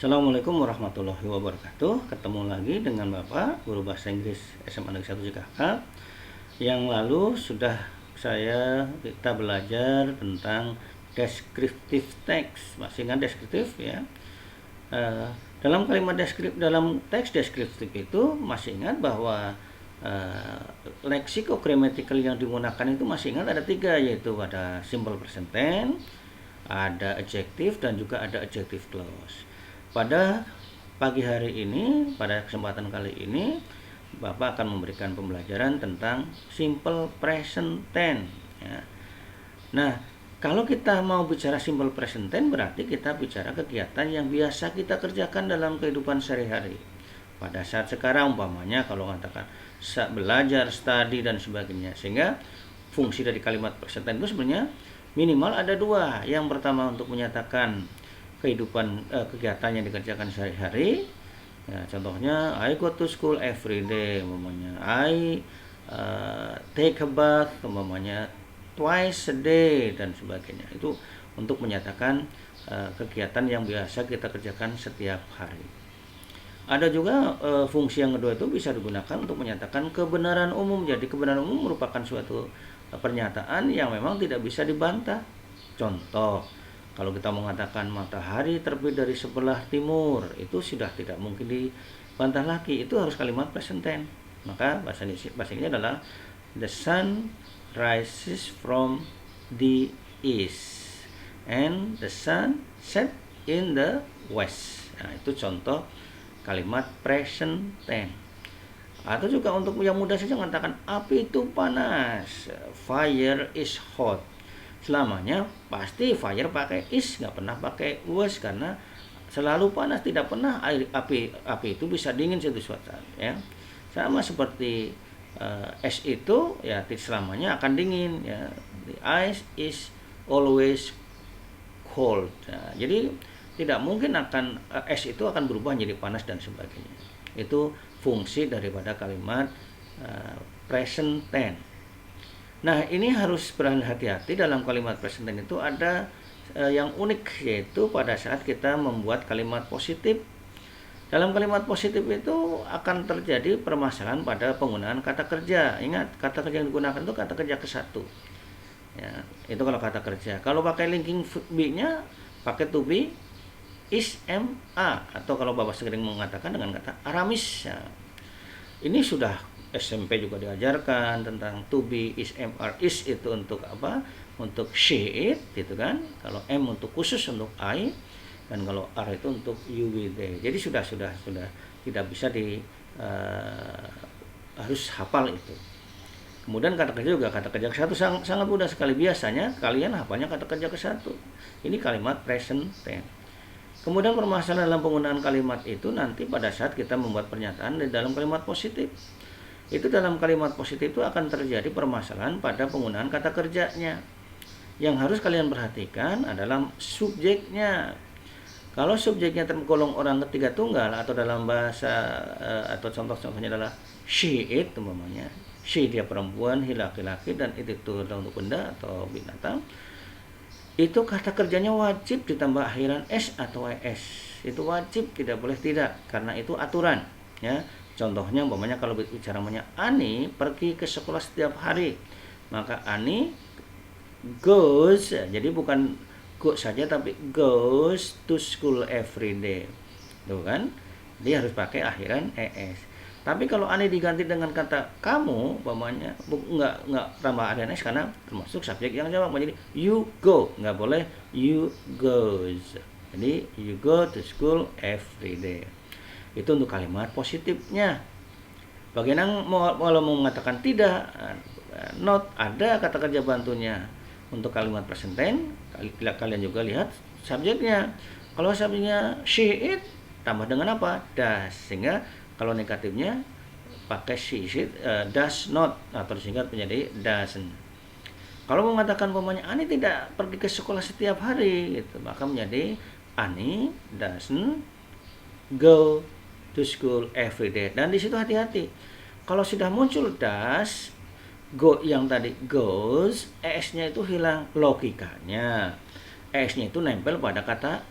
Assalamualaikum warahmatullahi wabarakatuh. Ketemu lagi dengan Bapak Guru Bahasa Inggris SMA Negeri 1 Jakarta. Yang lalu sudah kita belajar tentang descriptive text. Masih ingat deskriptif ya? Dalam kalimat dalam teks deskriptif itu masih ingat bahwa leksiko-gramatikal yang digunakan itu masih ingat ada 3, yaitu ada simple present tense, ada adjective, dan juga ada adjective clause. Pada pagi hari ini, pada kesempatan kali ini, Bapak akan memberikan pembelajaran tentang simple present tense ya. Nah, kalau kita mau bicara simple present tense berarti kita bicara kegiatan yang biasa kita kerjakan dalam kehidupan sehari-hari. Pada saat sekarang umpamanya kalau katakan belajar, study, dan sebagainya. Sehingga fungsi dari kalimat present tense itu sebenarnya minimal ada 2. Yang pertama untuk menyatakan kegiatan yang dikerjakan sehari-hari ya, contohnya I go to school every day, umpamanya I take a bath, umpamanya twice a day, dan sebagainya. Itu untuk menyatakan kegiatan yang biasa kita kerjakan setiap hari. Ada juga fungsi yang kedua itu bisa digunakan untuk menyatakan kebenaran umum. Jadi kebenaran umum merupakan suatu pernyataan yang memang tidak bisa dibantah. Contoh, kalau kita mengatakan matahari terbit dari sebelah timur, itu sudah tidak mungkin dibantah lagi. Itu harus kalimat present tense. Maka bahasa Inggrisnya adalah the sun rises from the east and the sun set in the west. Nah, itu contoh kalimat present tense. Atau juga untuk yang mudah saja mengatakan api itu panas, fire is hot. Selamanya pasti fire pakai is, nggak pernah pakai was, karena selalu panas, tidak pernah api itu bisa dingin suatu saat ya. Sama seperti es itu ya selamanya akan dingin ya. The ice is always cold. Nah, jadi tidak mungkin es itu akan berubah menjadi panas dan sebagainya. Itu fungsi daripada kalimat present tense. Nah, ini harus berhati-hati dalam kalimat present tense. Itu ada yang unik, yaitu pada saat kita membuat kalimat positif. Dalam kalimat positif itu akan terjadi permasalahan pada penggunaan kata kerja. Ingat, kata kerja yang digunakan itu kata kerja ke-1 ya, itu kalau kata kerja. Kalau pakai linking be-nya pakai to be, is, am, a, atau kalau Bapak sering mengatakan dengan kata Aramis ya. Ini sudah SMP juga diajarkan tentang to be, is, am, are, is itu untuk apa? Untuk she, it gitu kan. Kalau am untuk khusus untuk I, dan kalau are itu untuk you, we, they. Jadi sudah tidak bisa harus hafal itu. Kemudian kata kerja juga, kata kerja ke-1 sangat mudah sekali. Biasanya kalian hafalnya kata kerja ke-1. Ini kalimat present tense. Kemudian permasalahan dalam penggunaan kalimat itu nanti pada saat kita membuat pernyataan di dalam kalimat positif. Itu dalam kalimat positif itu akan terjadi permasalahan pada penggunaan kata kerjanya. Yang harus kalian perhatikan adalah subjeknya. Kalau subjeknya tergolong orang ketiga tunggal atau dalam bahasa atau contohnya adalah she, it umpamanya. She dia perempuan, he laki-laki, dan it itu untuk benda atau binatang. Itu kata kerjanya wajib ditambah akhiran s atau es. Itu wajib, tidak boleh tidak, karena itu aturan ya. Contohnya umpamanya kalau bicara namanya Ani pergi ke sekolah setiap hari, maka Ani goes, jadi bukan go saja tapi goes to school every day. Tuh kan? Dia harus pakai akhiran es. Tapi kalau Ani diganti dengan kata kamu, umpamanya enggak tambah akhiran es karena termasuk subjek yang jawab. Jadi you go, enggak boleh you goes. Jadi you go to school every day. Itu untuk kalimat positifnya. Bagaimana kalau mau mengatakan tidak, not, ada kata kerja bantunya. Untuk kalimat present tense, kalian juga lihat subjeknya. Kalau subjeknya she, it, tambah dengan apa? Does. Sehingga kalau negatifnya pakai she, it, does not, atau disingkat menjadi doesn't. Kalau mengatakan umpamanya Ani tidak pergi ke sekolah setiap hari, gitu, maka menjadi Ani doesn't go to school every day. Dan di situ hati-hati. Kalau sudah muncul does, go yang tadi goes, es-nya itu hilang logikanya. Es-nya itu nempel pada kata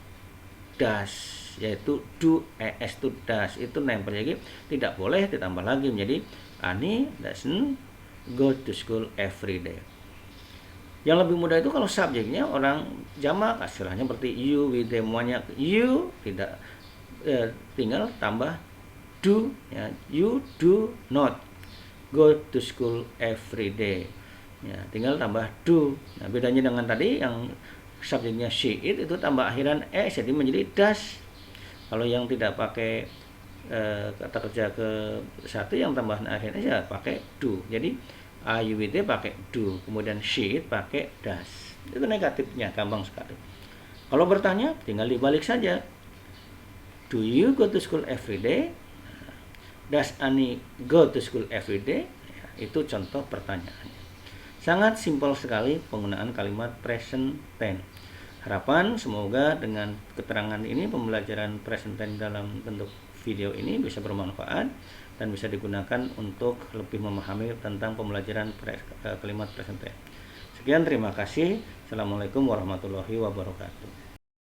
does. yaitu do es itu does itu nempel, jadi tidak boleh ditambah lagi menjadi Ani doesn't go to school every day. Yang lebih mudah itu kalau subjeknya orang jamak, istilahnya seperti you, we, them, semuanya you, tidak tinggal tambah do, ya, you do not go to school every day, ya, tinggal tambah do. Nah, bedanya dengan tadi yang subjeknya she, it itu tambah akhiran s, jadi menjadi does. Kalau yang tidak pakai kata kerja ke satu yang tambahan akhirnya ya pakai do, jadi IUWD pakai do, kemudian she it pakai does. Itu negatifnya, gampang sekali. Kalau bertanya tinggal dibalik saja. Do you go to school every day? Does Ani go to school every day? Ya, itu contoh pertanyaannya. Sangat simpel sekali penggunaan kalimat present tense. Harapan semoga dengan keterangan ini pembelajaran present tense dalam bentuk video ini bisa bermanfaat dan bisa digunakan untuk lebih memahami tentang pembelajaran kalimat present tense. Sekian, terima kasih. Assalamualaikum warahmatullahi wabarakatuh.